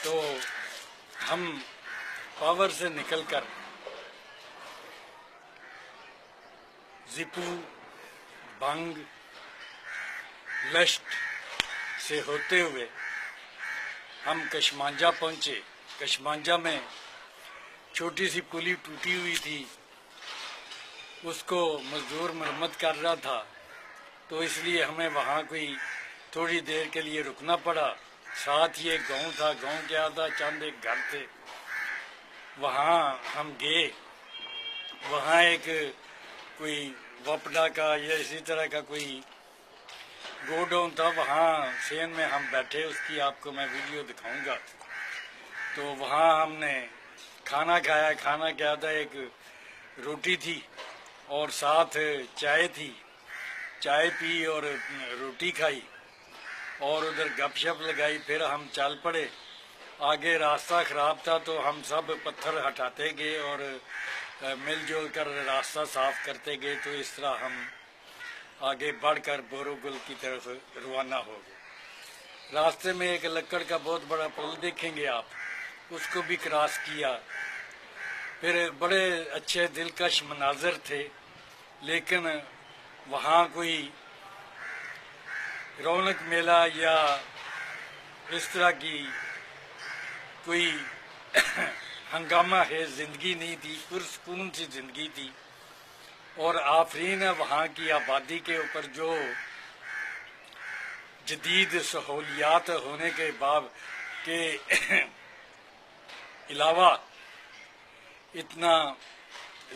तो हम पावर से निकलकर जिपू, बंग, लश्त से होते हुए हम कशमांजा पहुंचे। कशमांजा में छोटी सी पुली टूटी हुई थी, उसको मजदूर मरम्मत कर रहा था, तो इसलिए हमें वहाँ कोई थोड़ी देर के लिए रुकना पड़ा। साथ ही एक गांव था, गांव के आधा चंद एक घर थे, वहाँ हम गए। वहाँ एक कोई वपडा का या इसी तरह का कोई गोडाउन था, वहाँ सेन में हम बैठे, उसकी आपको मैं वीडियो दिखाऊंगा। तो वहाँ हमने खाना खाया। खाना क्या था, एक रोटी थी और साथ चाय थी। चाय पी और रोटी खाई और उधर गपशप लगाई। फिर हम चल पड़े आगे। रास्ता खराब था तो हम सब पत्थर हटाते गए और मिलजुल कर रास्ता साफ करते गए। तो इस तरह हम आगे बढ़कर बोरोगुल की तरफ रवाना हो गए। रास्ते में एक लकड़ का बहुत बड़ा पुल देखेंगे आप, उसको भी क्रॉस किया। फिर बड़े अच्छे दिलकश मनाजर थे, लेकिन वहाँ कोई रौनक मेला या इस तरह की कोई हंगामा है जिंदगी नहीं थी, पुरसकून सी जिंदगी थी। और आफरीन है वहाँ की आबादी के ऊपर जो जदीद सहूलियात होने के बाद के अलावा इतना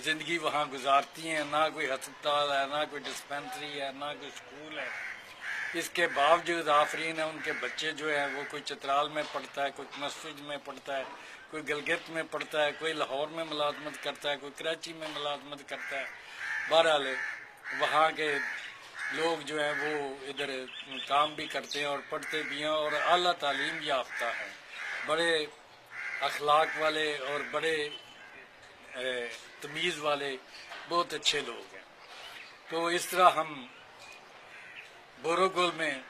जिंदगी वहाँ गुजारती हैं। ना कोई अस्पताल है, ना कोई डिस्पेंसरी है, ना कोई स्कूल है। इसके बावजूद आफरीन है, उनके बच्चे जो हैं वो कोई चित्राल में पढ़ता है, कोई मस्जिद में पढ़ता है, कोई गिलगित में पढ़ता है, कोई लाहौर में मुलाजमत करता है, कोई कराची में मुलाजमत करता है। बहरहाल वहाँ के लोग जो हैं वो इधर काम भी करते हैं और पढ़ते भी हैं और आला तालीम याफ्ता हैं, बड़े अखलाक वाले और बड़े तमीज़ वाले बहुत अच्छे लोग हैं। तो इस तरह हम बोरोगुल में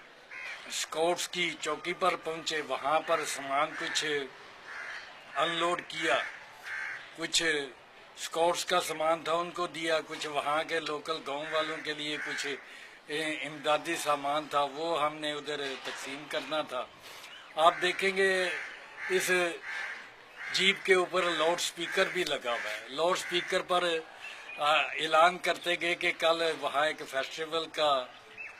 स्काउट्स की चौकी पर पहुंचे। वहाँ पर सामान कुछ अनलोड किया, कुछ स्काउट्स का सामान था उनको दिया, कुछ वहाँ के लोकल गांव वालों के लिए कुछ इमदादी सामान था, वो हमने उधर तकसीम करना था। आप देखेंगे इस जीप के ऊपर लाउड स्पीकर भी लगा हुआ है। लाउड स्पीकर पर ऐलान करते गए कि कल वहाँ एक फेस्टिवल का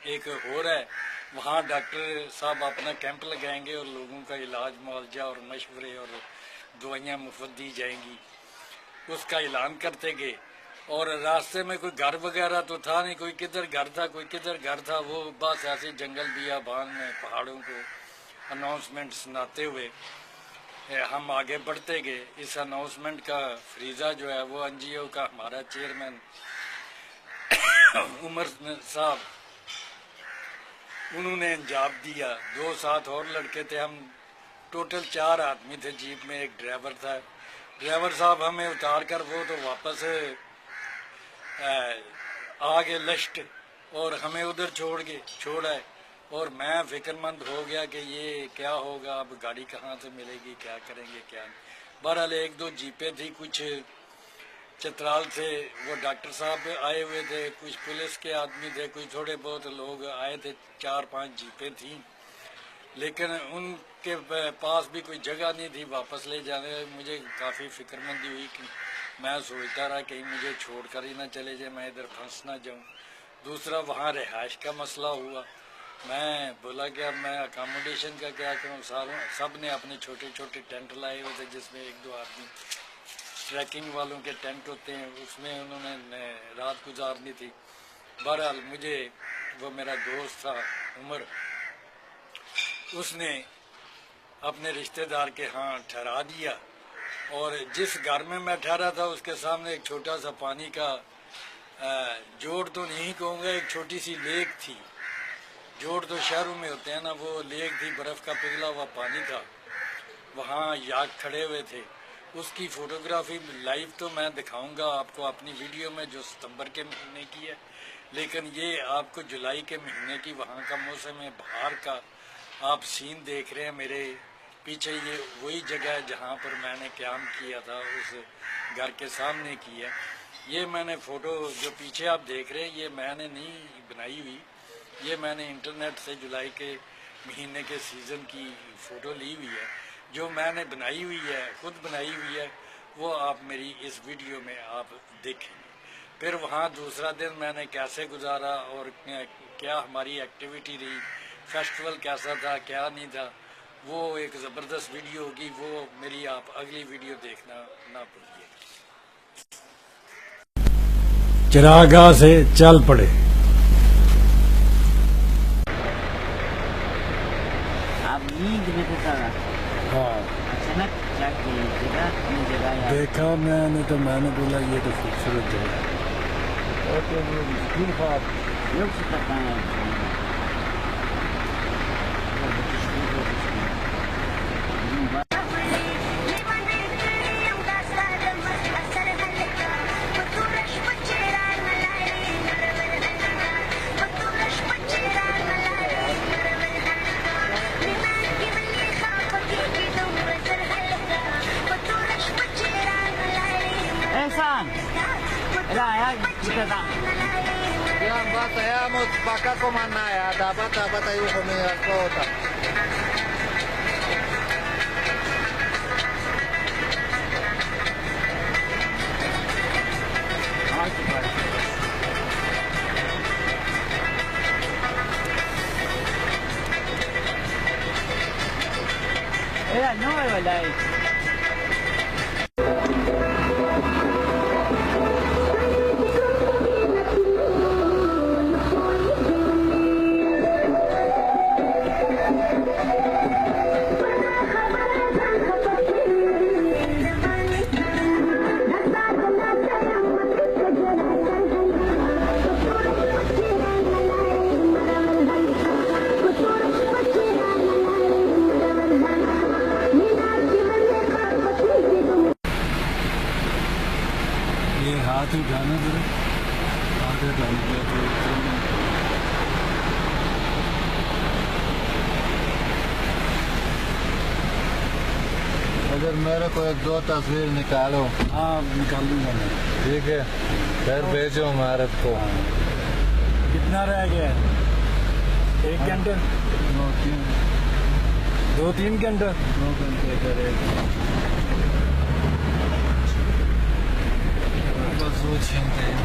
एक हो रहा है, वहाँ डॉक्टर साहब अपना कैंप लगाएंगे और लोगों का इलाज मुआवजा और मशवरे और दवाइयाँ मुफ्त दी जाएंगी, उसका ऐलान करते गए। और रास्ते में कोई घर वगैरह तो था नहीं, कोई किधर घर था कोई किधर घर था, वो बस ऐसे जंगल बियाबान में पहाड़ों को अनाउंसमेंट सुनाते हुए हम आगे बढ़ते गए। इस अनाउंसमेंट का फरीजा जो है वो एनजीओ का हमारा चेयरमैन उमर साहब, उन्होंने अंजाम दिया। 2 साथ और लड़के थे, हम टोटल 4 आदमी थे जीप में, एक ड्राइवर था। ड्राइवर साहब हमें उतार कर वो तो वापस आ गए लश्त और हमें उधर छोड़ आए। और मैं फिक्रमंद हो गया कि ये क्या होगा, अब गाड़ी कहाँ से मिलेगी, क्या करेंगे क्या नहीं। बहरहाल 1-2 जीपें थी, कुछ चित्राल से वो डॉक्टर साहब आए हुए थे, कुछ पुलिस के आदमी थे, कुछ थोड़े बहुत लोग आए थे। 4-5 जीपें थी, लेकिन उनके पास भी कोई जगह नहीं थी वापस ले जाने। मुझे काफ़ी फिक्रमंदी हुई कि मैं सोचता रहा कहीं मुझे छोड़कर ही ना चले जाए, मैं इधर फंस ना जाऊं। दूसरा वहाँ रिहाइश का मसला हुआ। मैं बोला कि अब मैं अकोमोडेशन का क्या करूँ। सब ने अपने छोटे छोटे टेंट लाए हुए थे, जिसमें 1-2 आदमी ट्रैकिंग वालों के टेंट होते हैं, उसमें उन्होंने रात गुजारनी थी। बहरहाल मुझे वो मेरा दोस्त था उमर, उसने अपने रिश्तेदार के यहाँ ठहरा दिया। और जिस घर में मैं ठहरा था उसके सामने एक छोटा सा पानी का जोड़ तो नहीं कहूँगा, एक छोटी सी लेक थी। जोड़ तो शहरों में होते हैं ना, वो लेक थी, बर्फ़ का पिघला हुआ पानी था। वहाँ याक खड़े हुए थे, उसकी फ़ोटोग्राफी लाइव तो मैं दिखाऊंगा आपको अपनी वीडियो में जो सितंबर के महीने की है, लेकिन ये आपको जुलाई के महीने की वहाँ का मौसम है, बाहर का आप सीन देख रहे हैं मेरे पीछे ये वही जगह है जहाँ पर मैंने क़याम किया था, उस घर के सामने की है। ये मैंने फ़ोटो जो पीछे आप देख रहे हैं ये मैंने नहीं बनाई हुई, ये मैंने इंटरनेट से जुलाई के महीने के सीज़न की फ़ोटो ली हुई है। जो मैंने बनाई हुई है, खुद बनाई हुई है, वो आप मेरी इस वीडियो में आप देखेंगे। फिर वहाँ दूसरा दिन मैंने कैसे गुजारा और क्या हमारी एक्टिविटी रही, फेस्टिवल कैसा था क्या नहीं था, वो एक ज़बरदस्त वीडियो होगी, वो मेरी आप अगली वीडियो देखना ना भूलिए। चरागाह से चल पड़े। आप नींद में था? हाँ, अचानक जाके जगह देखा मैंने तो मैंने बोला ये तो खूबसूरत जगह है। लोग से तक Yan bata yamot baka kumanaya dapat tayo kumiras ko ta. Era nuevo la हाथ उठाना जरा, हाथ उठाने के लिए अगर मेरे को एक दो तस्वीर निकालो। हाँ, निकाल दूंगा मैं। ठीक है, फिर भेजो हमारे को। कितना रह गया? 1 घंटे? 2-3 घंटे? 2 घंटे करेगा। बस वो छीनते हैं।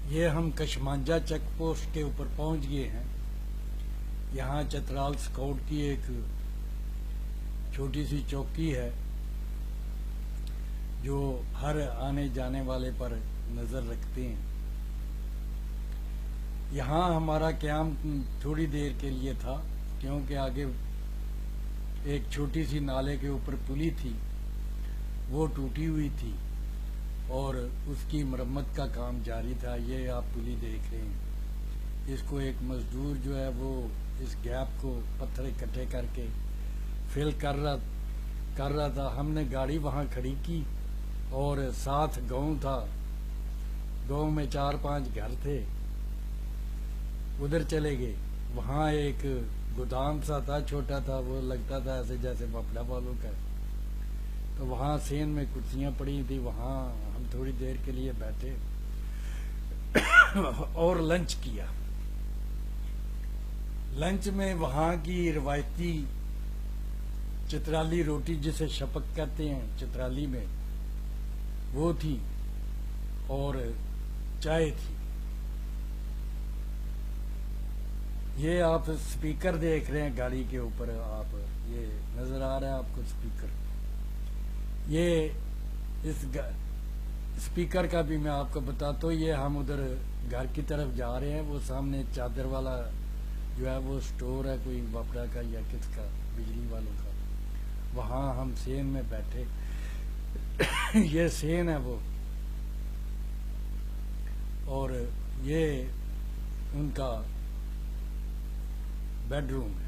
ये हम कशमांजा चेक पोस्ट के ऊपर पहुंच गए हैं। यहाँ चतराल स्काउट की एक छोटी सी चौकी है जो हर आने जाने वाले पर नजर रखते हैं। यहाँ हमारा क़याम थोड़ी देर के लिए था क्योंकि आगे एक छोटी सी नाले के ऊपर पुली थी, वो टूटी हुई थी और उसकी मरम्मत का काम जारी था। ये आप पुली देख रहे हैं, इसको एक मजदूर जो है वो इस गैप को पत्थर इकट्ठे करके फिल कर रहा था। हमने गाड़ी वहाँ खड़ी की और साथ गांव था, गांव में 4-5 घर थे, उधर चले गए। वहाँ एक गोदाम सा था, छोटा था, वो लगता था ऐसे जैसे बापड़ा वालों का। तो वहाँ सेन में कुर्सियाँ पड़ी थी, वहाँ हम थोड़ी देर के लिए बैठे और लंच किया। लंच में वहाँ की रिवायती चित्राली रोटी, जिसे शपक कहते हैं चित्राली में, वो थी और चाय थी। ये आप स्पीकर देख रहे हैं गाड़ी के ऊपर, आप ये नजर आ रहा है आपको स्पीकर। ये इस स्पीकर का भी मैं आपको बताता हूँ। ये हम उधर घर की तरफ जा रहे हैं, वो सामने चादर वाला जो है वो स्टोर है, कोई बापड़ा का या किसका, बिजली वालों का। वहाँ हम सेन में बैठे। ये सेन है वो, और ये उनका बेडरूम है।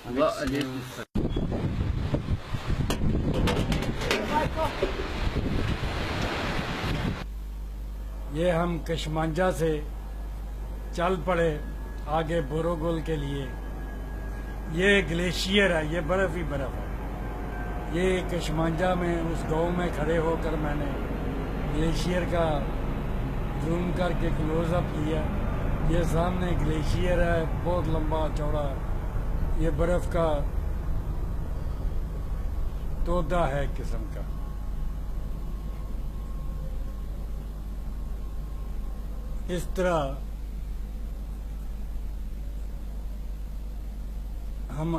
ये हम कशमांजा से चल पड़े आगे बोरोगुल के लिए। ये ग्लेशियर है, ये बर्फ ही बर्फ है। ये कशमांजा में उस गांव में खड़े होकर मैंने ग्लेशियर का जूम करके क्लोज अप लिया। ये सामने ग्लेशियर है, बहुत लंबा चौड़ा। ये बर्फ का तोदा है किस्म का। इस तरह हम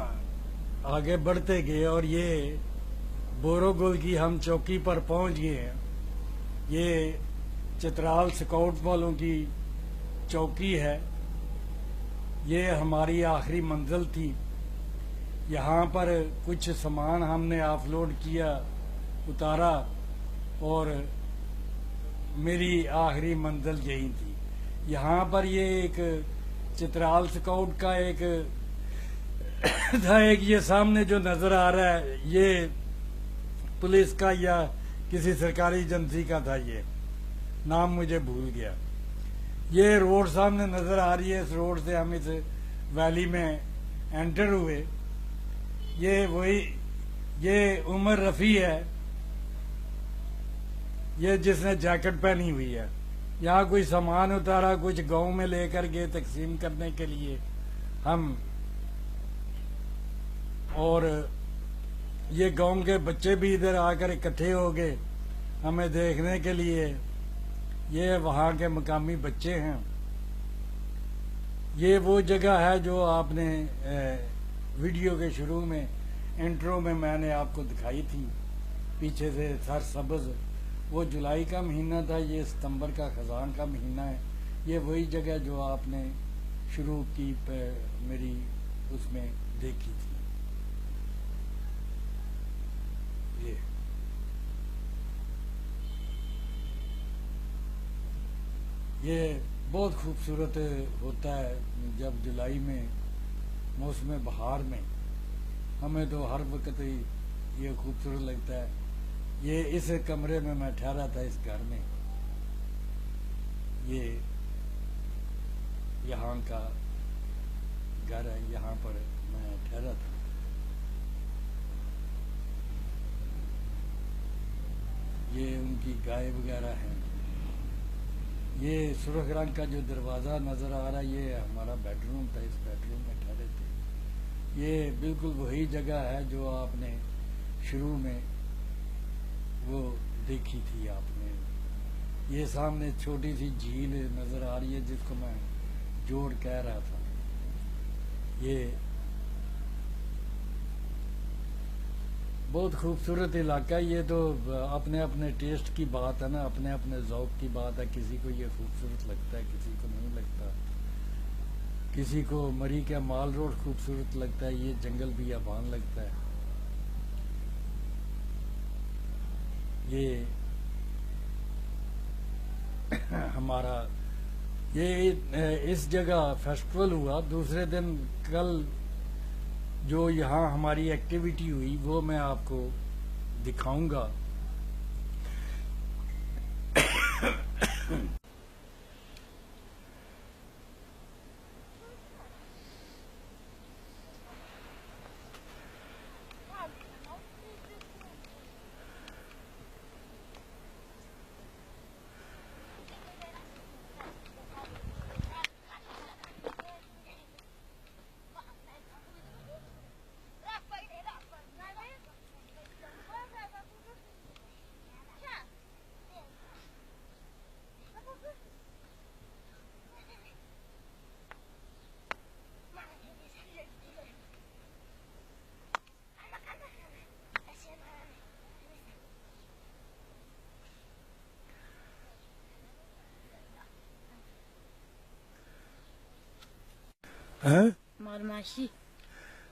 आगे बढ़ते गए और ये बोरोगुल की हम चौकी पर पहुंच गए हैं। ये चित्राल स्काउट वालों की चौकी है। ये हमारी आखिरी मंजिल थी। यहाँ पर कुछ सामान हमने ऑफलोड किया, उतारा, और मेरी आखिरी मंजिल यही थी। यहाँ पर ये एक चित्राल स्काउट का एक था, एक ये सामने जो नजर आ रहा है ये पुलिस का या किसी सरकारी एजेंसी का था। ये नाम मुझे भूल गया। ये रोड सामने नजर आ रही है। इस रोड से हम इस वैली में एंटर हुए। ये वही, ये उमर रफी है, ये जिसने जैकेट पहनी हुई है। यहाँ कोई सामान उतारा, कुछ गांव में लेकर गए तकसीम करने के लिए हम, और ये गांव के बच्चे भी इधर आकर इकट्ठे हो गए हमें देखने के लिए। ये वहाँ के मकामी बच्चे हैं। ये वो जगह है जो आपने वीडियो के शुरू में इंट्रो में मैंने आपको दिखाई थी, पीछे से सरसब्ज। वो जुलाई का महीना था, ये सितंबर का खजान का महीना है। ये वही जगह जो आपने शुरू की मेरी उसमें देखी थी। ये बहुत खूबसूरत होता है जब जुलाई में मौसम बहार में। हमें तो हर वक्त ही ये खूबसूरत लगता है। ये इस कमरे में मैं ठहरा था, इस घर में। ये यहाँ का घर है, यहाँ पर मैं ठहरा था। ये उनकी गाय वगैरह हैं। ये सुर्ख रंग का जो दरवाज़ा नज़र आ रहा है, ये हमारा बेडरूम था। इस बेडरूम में ठहरे थे। ये बिल्कुल वही जगह है जो आपने शुरू में वो देखी थी आपने। ये सामने छोटी सी झील नज़र आ रही है जिसको मैं जोड़ कह रहा था। ये बहुत खूबसूरत इलाका है। ये तो अपने अपने टेस्ट की बात है ना, अपने अपने ज़ौक़ की बात है। किसी को ये खूबसूरत लगता है, किसी को नहीं लगता। किसी को मरी का माल रोड खूबसूरत लगता है, ये जंगल बियाबान लगता है। ये हमारा ये इस जगह फेस्टिवल हुआ। दूसरे दिन कल जो यहाँ हमारी एक्टिविटी हुई वो मैं आपको दिखाऊंगा। हैं? बदमाशी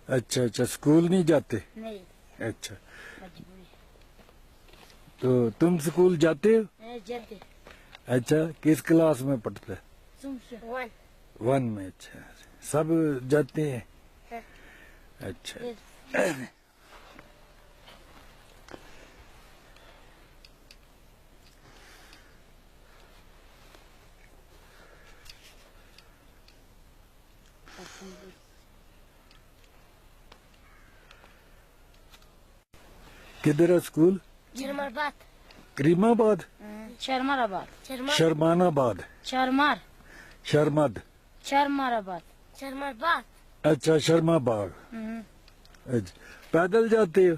अच्छा अच्छा, स्कूल नहीं जाते? नहीं, अच्छा, मजबूरी तो तुम स्कूल जाते हो? है। जल्दी अच्छा, किस क्लास में पढ़ते? तुमसे 1 में। अच्छा, सब जाते हैं? हाँ। अच्छा। किधर है स्कूल? शर्माबाद, करीमाबाद? शर्माराबाद, शर्मानाबाद? शर्मार, शर्मद? शर्माराबाद, शर्माबाद। अच्छा, शर्माबाग। अच्छा, पैदल जाते हो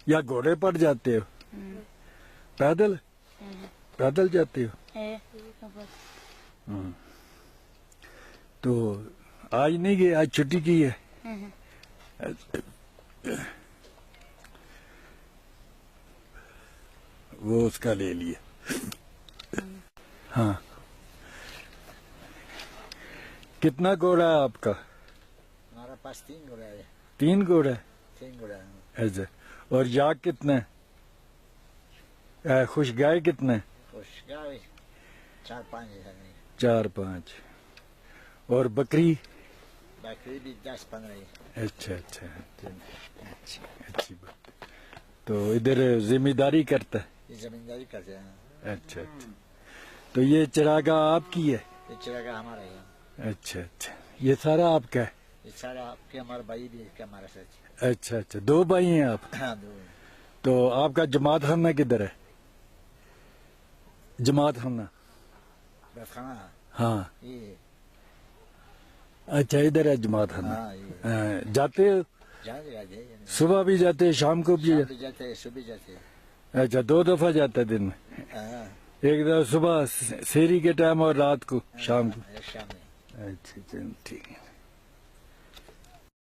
या घोड़े पर जाते हो? पैदल? पैदल जाते हो? तो आज नहीं गए? आज छुट्टी की है? वो उसका ले लिया। हाँ, कितना घोड़ा है आपका? हमारा पास 3 घोड़ा है। 3 घोड़ा? 3 घोड़ा है। अच्छा, और याक कितने? खुश गाय कितने? खुश गाय 4-5 है। 4-5। और बकरी? बकरी भी 10-15 है। अच्छा अच्छा, अच्छी बात। तो इधर जिम्मेदारी करता है? ये जमींदारी करते हैं। अच्छा अच्छा, तो ये चरागाह आपकी है? ये चरागाह हमारा है। अच्छा अच्छा, ये सारा आपका है? ये सारा आपके, हमारा भाई भी है हमारा साथ। अच्छा अच्छा, 2 भाई हैं आप? हाँ, 2। तो आपका जमात खाना किधर है? जमात खाना? खाना? हाँ। ये अच्छा, इधर है जमात खाना। हाँ, ये हाँ, जाते हो? जाते सुबह भी जाते हैं, शाम को भी जाते हैं, सुबह जाते हैं। अच्छा, 2 दफा जाता है दिन में? हाँ, एक दफा सुबह सेरी के टाइम और रात को शाम को? शाम में। अच्छा, चलो ठीक है।